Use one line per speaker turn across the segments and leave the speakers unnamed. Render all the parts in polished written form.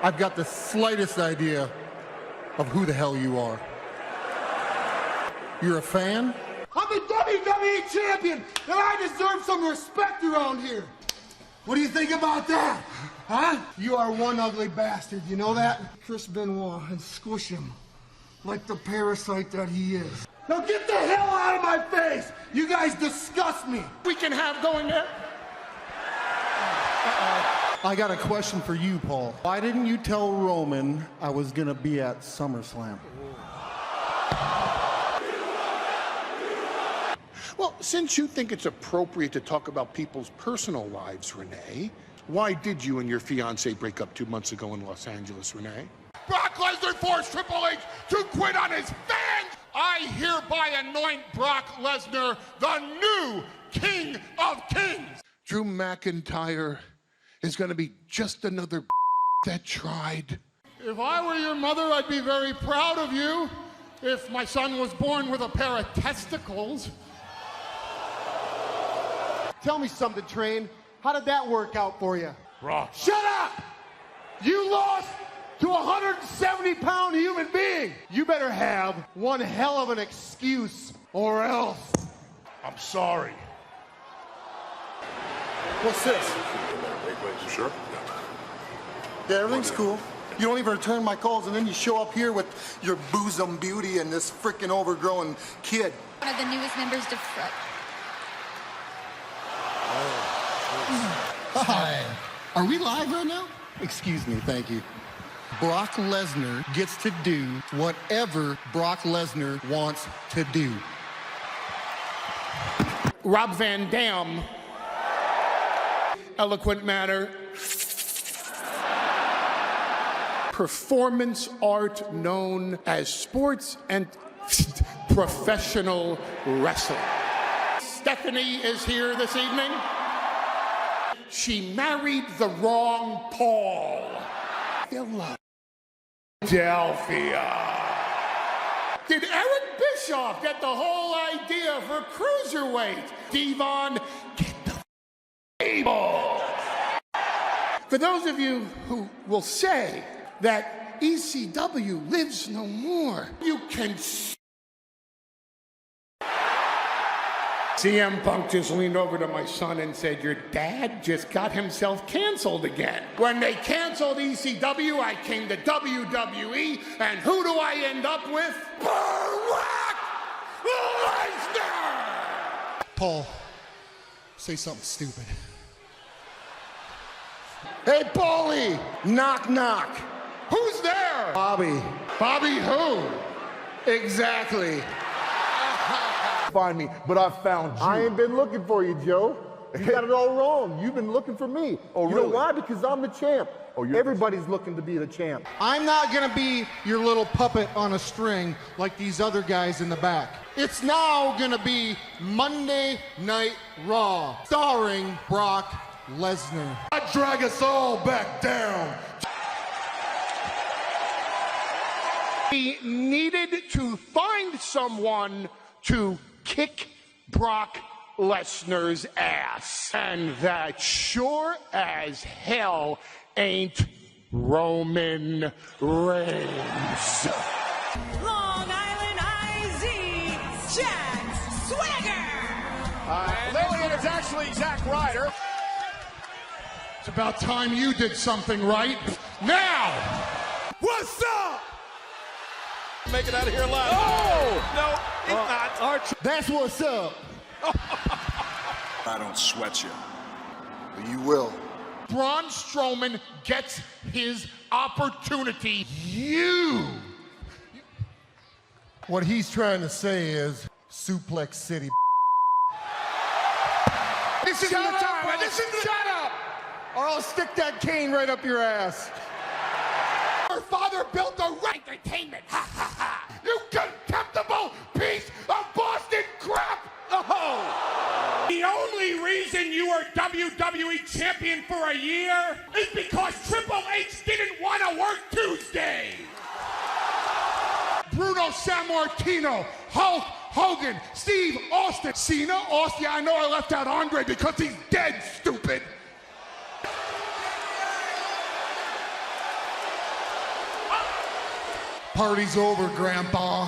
I've got the slightest idea of who the hell you are. You're a fan?
I'm the WWE champion, and I deserve some respect around here. What do you think about that? Huh? You are one ugly bastard, you know that? Chris Benoit, and squish him like the parasite that he is. Now get the hell out of my face! You guys disgust me!
We can have going there. I got a question for you, Paul. Why didn't you tell Roman I was gonna be at SummerSlam?
Well, since you think it's appropriate to talk about people's personal lives, Renee, why did you and your fiancé break up 2 months ago in Los Angeles, Renee?
Brock Lesnar forced Triple H to quit on his fans. I hereby anoint Brock Lesnar the new King of Kings.
Drew McIntyre is going to be just another that tried.
If I were your mother, I'd be very proud of you. If my son was born with a pair of testicles.
Tell me something, Train. How did that work out for you?
Brock.
Shut up! You lost to a 170-pound human being. You better have one hell of an excuse, or else.
I'm sorry.
What's this?
Sure.
Yeah, everything's cool. You don't even return my calls, and then you show up here with your bosom beauty and this freaking overgrown kid.
One of the newest members to
Hi. Are we live right now? Excuse me, thank you. Brock Lesnar gets to do whatever Brock Lesnar wants to do.
Rob Van Dam. Eloquent manner. Performance art known as sports and professional wrestling. Stephanie is here this evening. She married the wrong Paul. Philadelphia. Did Eric Bischoff get the whole idea for cruiserweight? Devon, get the table. For those of you who will say that ECW lives no more, you can CM Punk just leaned over to my son and said, your dad just got himself canceled again. When they canceled ECW, I came to WWE, and who do I end up with? Brock Lesnar!
Paul, say something stupid.
Hey, Paulie!
Knock, knock.
Who's there?
Bobby.
Bobby who?
Exactly.
Find me, but I found you.
I ain't been looking for you, Joe. You got it all wrong. You've been looking for me.
Oh,
you
really?
know why? Because I'm the champ.
Oh, you're
Everybody's looking to be the champ.
I'm not gonna be your little puppet on a string like these other guys in the back. It's now gonna be Monday Night Raw, starring Brock Lesnar.
I drag us all back down. He needed to find someone to kick Brock Lesnar's ass. And that sure as hell ain't Roman Reigns.
Long Island IZ, Jack Swagger.
Lillian is actually Zack Ryder. It's about time you did something right. Now, what's up?
Make it out of here alive. Oh! No, he's not.
That's what's up.
I don't sweat you.
But you will.
Braun Strowman gets his opportunity. You.
What he's trying to say is Suplex City.
This isn't the time. Shut up.
Or I'll stick that cane right up your ass.
Your father built the right entertainment. Ha ha ha. You contemptible piece of Boston crap. Oh. The only reason you were WWE champion for a year is because Triple H didn't want to work Tuesday. Bruno Sammartino, Hulk Hogan, Steve Austin, Cena, Austin. I know I left out Andre because he's dead, stupid.
Party's over, Grandpa.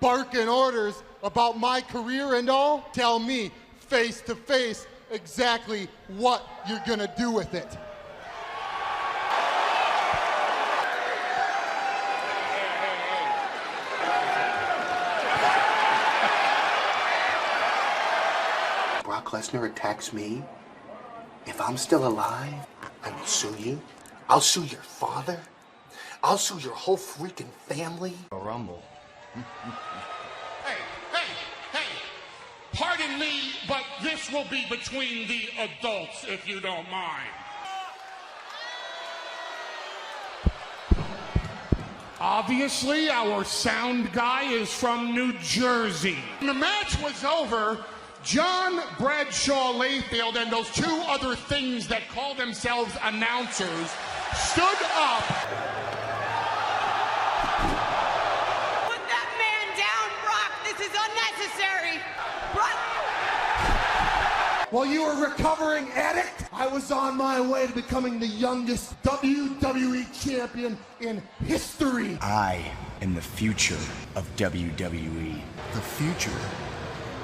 Barking orders about my career and all? Tell me, face to face, exactly what you're gonna do with it.
Brock Lesnar attacks me, if I'm still alive, I will sue you. I'll sue your father. I'll sue your whole freaking family.
A rumble. Hey! Pardon me, but this will be between the adults, if you don't mind. Obviously, our sound guy is from New Jersey. When the match was over, John Bradshaw Layfield and those two other things that call themselves announcers stood up.
Put that man down, Brock. This is unnecessary. Brock.
While you were a recovering addict, I was on my way to becoming the youngest WWE champion in history.
I am the future of WWE.
The future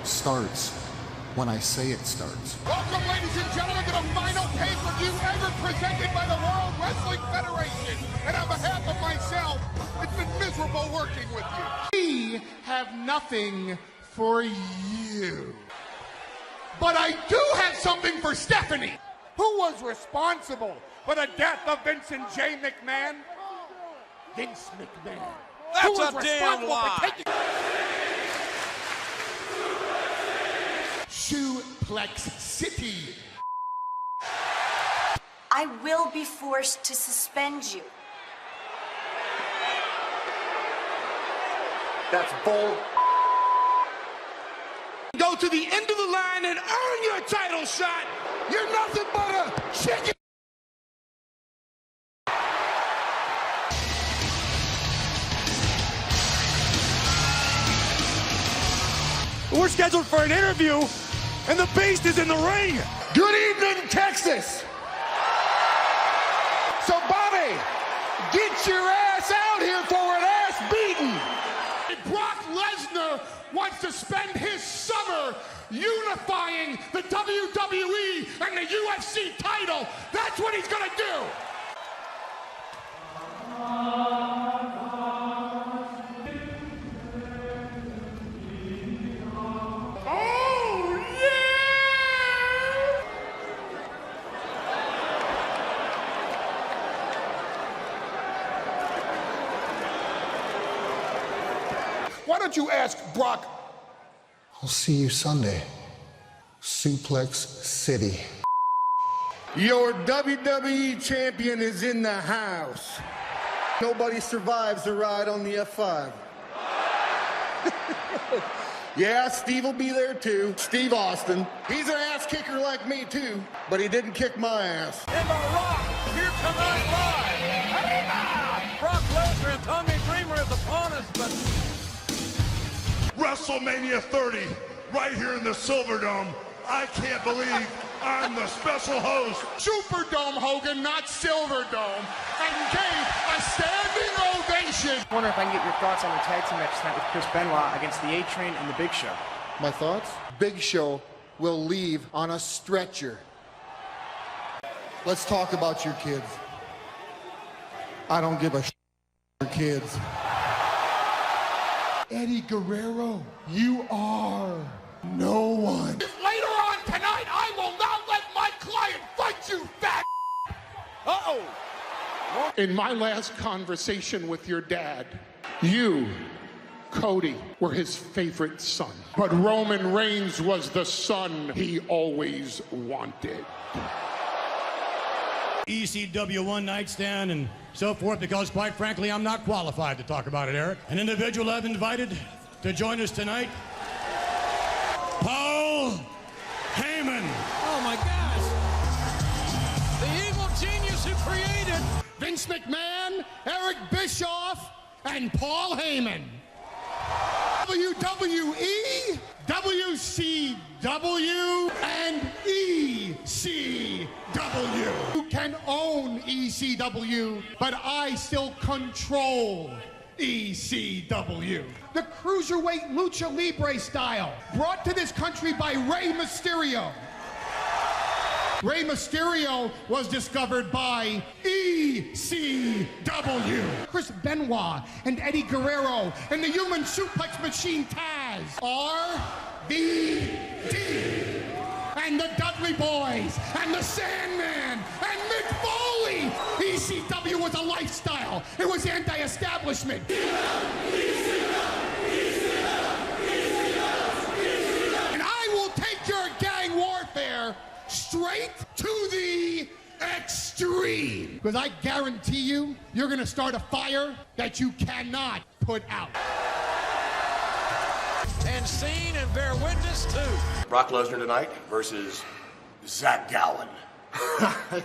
starts when I say it starts.
Welcome, ladies and gentlemen, to the final pay-per-view ever presented by the World Wrestling Federation. And on behalf of myself, it's been miserable working with you. We have nothing for you. But I do have something for Stephanie. Who was responsible for the death of Vincent J. McMahon? Vince McMahon.
That's a damn lie.
Suplex City.
I will be forced to suspend you.
That's bull.
Go to the end of the line and earn your title shot. You're nothing but a chicken.
We're scheduled for an interview, and the Beast is in the ring.
Good evening, Texas. So, Bobby, get your ass out here for an ass beating. Brock Lesnar wants to spend his summer unifying the WWE and the UFC title. That's what he's gonna do.
Why don't you ask Brock?
I'll see you Sunday. Suplex City.
Your WWE champion is in the house. Nobody survives a ride on the F5. Yeah, Steve will be there too. Steve Austin. He's an ass kicker like me too, but he didn't kick my ass.
In the Rock, here tonight live. Heyman! Brock Lesnar and Tommy Dreamer is upon us, but
WrestleMania 30, right here in the Silverdome. I can't believe I'm the special host. Superdome, Hogan, not Silverdome. And gave a standing ovation.
I wonder if I can get your thoughts on the tag team match tonight with Chris Benoit against the A-Train and the Big Show.
My thoughts? Big Show will leave on a stretcher. Let's talk about your kids. I don't give a shit about your kids.
Eddie Guerrero, you are no one.
Later on tonight, I will not let my client fight you, fat.
uh-oh.
In my last conversation with your dad, you, Cody, were his favorite son. But Roman Reigns was the son he always wanted.
ECW one night stand and so forth, because quite frankly, I'm not qualified to talk about it, Eric. An individual I've invited to join us tonight, Paul Heyman.
Oh my gosh. The evil genius who created
Vince McMahon, Eric Bischoff, and Paul Heyman. WWE, WCW.
and ECW. You can own ECW, but I still control ECW. The Cruiserweight Lucha Libre style, brought to this country by Rey Mysterio. Rey Mysterio was discovered by ECW. Chris Benoit and Eddie Guerrero and the Human Suplex Machine Taz. RVD. And the Dudley Boys and the Sandman and Mick Foley. ECW was a lifestyle. It was anti-establishment. And I will take your gang warfare straight to the extreme. Because I guarantee you, you're gonna start a fire that you cannot put out.
And seen and bear witness to.
Brock Lesnar tonight versus Zach Gowen.
I'm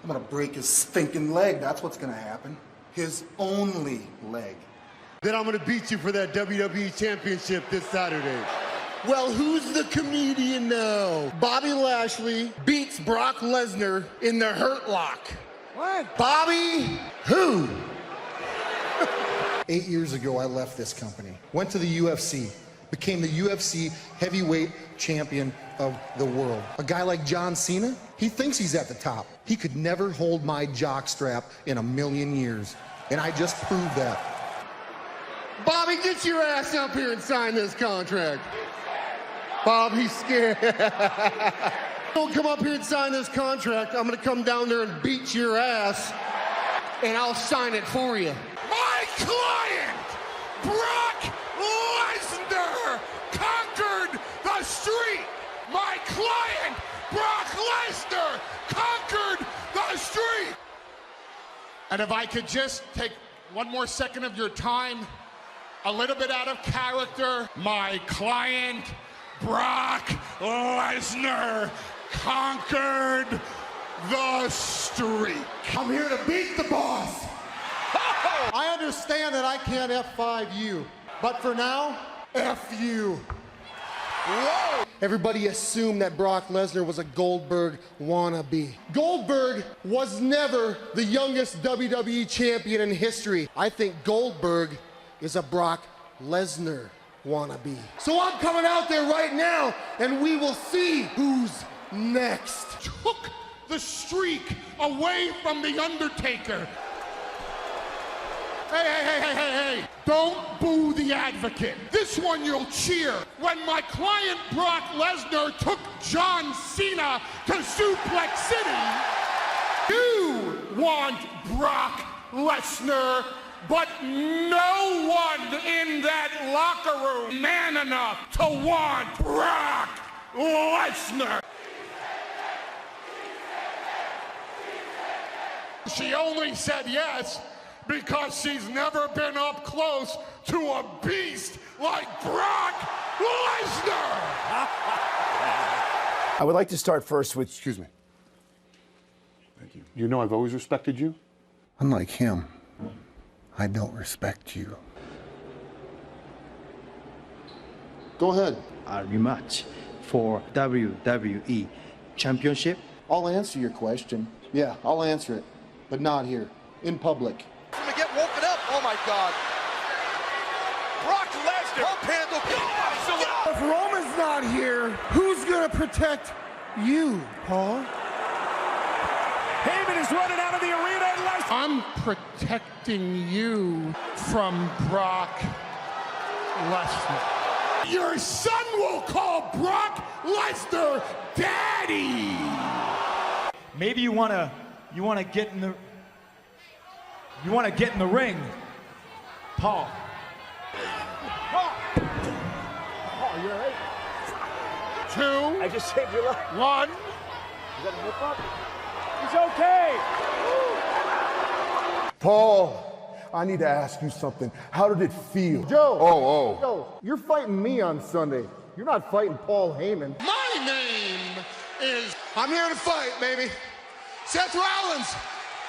gonna break his stinking leg. That's what's gonna happen. His only leg.
Then I'm gonna beat you for that WWE Championship this Saturday.
Well, who's the comedian now? Bobby Lashley beats Brock Lesnar in the Hurt Lock.
What?
Bobby who?
8 years ago, I left this company. Went to the UFC. Became the UFC heavyweight champion of the world. A guy like John Cena, he thinks he's at the top. He could never hold my jockstrap in a million years. And I just proved that.
Bobby, get your ass up here and sign this contract. Bob, he's scared. Don't come up here and sign this contract. I'm gonna come down there and beat your ass, and I'll sign it for you.
My client, Brock Lesnar, conquered the street. My client, Brock Lesnar, conquered the street.
And if I could just take one more second of your time, a little bit out of character, my client, Brock Lesnar, conquered the streak.
I'm here to beat the boss. I understand that I can't F5 you, but for now, F you. Whoa! Everybody assumed that Brock Lesnar was a Goldberg wannabe. Goldberg was never the youngest WWE champion in history. I think Goldberg is a Brock Lesnar wannabe. So I'm coming out there right now, and we will see who's next.
Took the streak away from The Undertaker. Hey. Don't boo the advocate. This one you'll cheer. When my client Brock Lesnar took John Cena to Suplex City, you want Brock Lesnar, but no one in that locker room man enough to want Brock Lesnar. She only said yes because she's never been up close to a beast like Brock Lesnar.
I would like to start first with...
Excuse me. Thank you. You know I've always respected you.
Unlike him, I don't respect you.
Go ahead.
A rematch for WWE Championship.
I'll answer your question. Yeah, I'll answer it, but not here, in public.
I'm gonna get woken up. Oh my God. Brock Lesnar. Pump handle.
If Roman's not here, who's gonna protect you, Paul?
Heyman is running out of the arena and Lesnar.
I'm protecting you from Brock Lesnar. Your son will call Brock Lesnar Daddy.
Maybe you wanna get in the ring, Paul.
Oh, you're right.
2.
I just saved your life.
1.
You got to hip up.
It's okay.
Paul, I need to ask you something. How did it feel?
Joe.
Oh.
Joe, you're fighting me on Sunday. You're not fighting Paul Heyman.
My name is...
I'm here to fight, baby. Seth Rollins,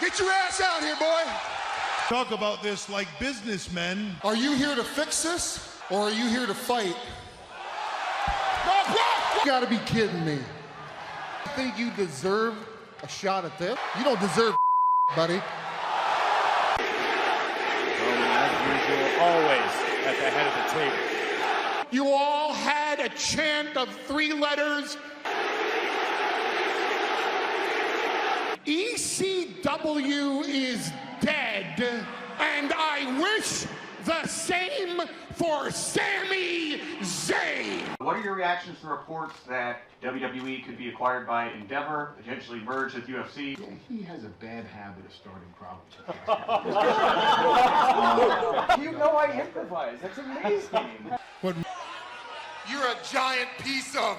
get your ass out here, boy.
Talk about this like businessmen.
Are you here to fix this, or are you here to fight?
Brock
You gotta be kidding me. You think you deserve a shot at this? You don't deserve buddy.
Roman, as usual, always at the head of the table.
You all had a chant of 3 letters. ECW is dead, and I wish the same for Sami Zayn.
What are your reactions to reports that WWE could be acquired by Endeavor, potentially merge with UFC?
Yeah, he has a bad habit of starting problems.
You know I improvise. That's amazing.
You're a giant piece of